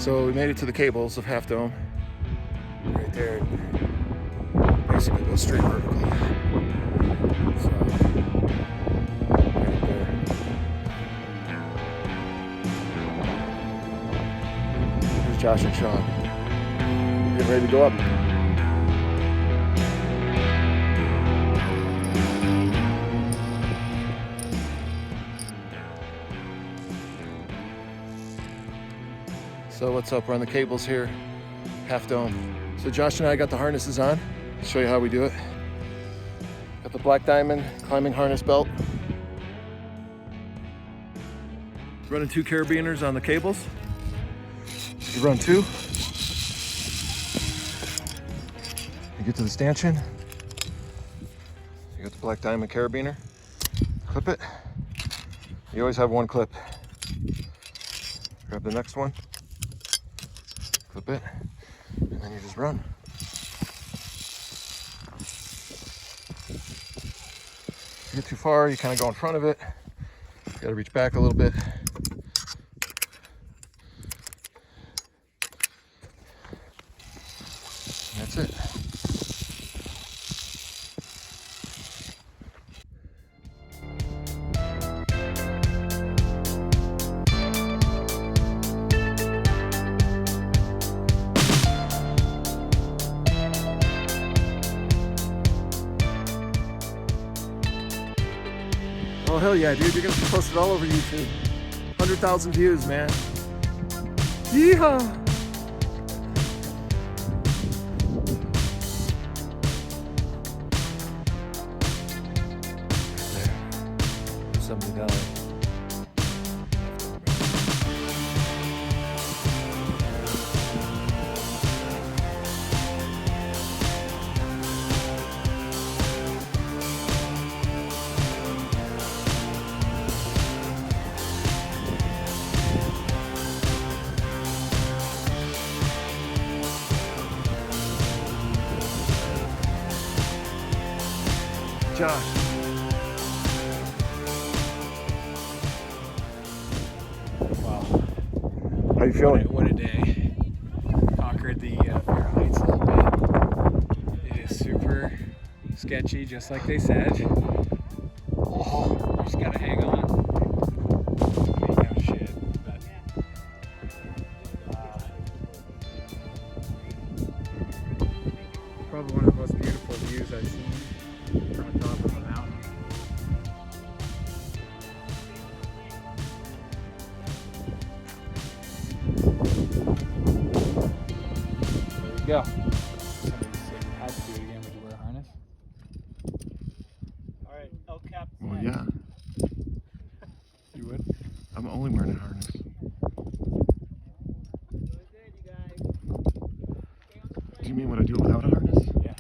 So we made it to the cables of Half Dome. Right there. Basically goes straight vertical. So, right there. Here's Josh and Sean. Getting ready to go up. So what's up? We're on the cables here, Half Dome. So Josh and I got the harnesses on. I'll show you how we do it. Got the Black Diamond climbing harness belt. Running 2 carabiners on the cables. You run 2. You get to the stanchion. You got the Black Diamond carabiner. Clip it. You always have 1 clip. Grab the next one. Clip it, and then you just run. If you get too far, you kind of go in front of it. You got to reach back a little bit. And that's it. Oh hell yeah, dude, you're gonna be posted all over YouTube. 100,000 views, man. Yeehaw! There. $70. Josh. Wow. How you feeling? What a day. Conquered the Fair Heights a little bit. It is super sketchy, just like they said. Oh, you just gotta hang on. You know, shit. But, probably one of the most beautiful views I've seen from the top of a mountain. There you go. Somebody said you had to do it again. Would you wear a harness? Alright, El Cap. Well, yeah. You would? I'm only wearing a harness. Do you mean what I do without a harness? Yeah.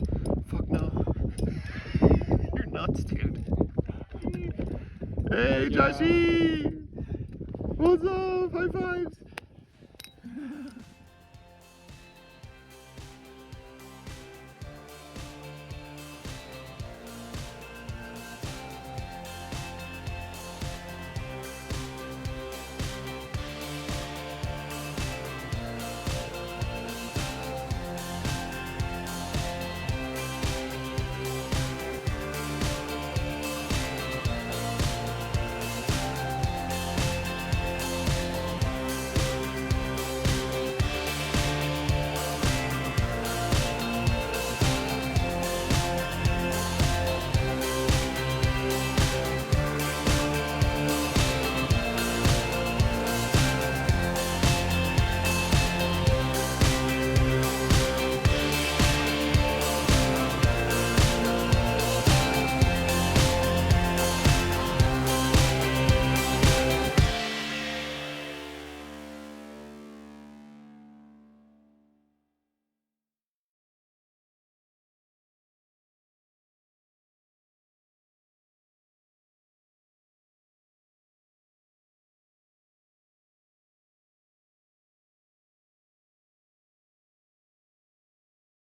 Fuck no. You're nuts, dude. Hey, Joshy! What's up? High fives!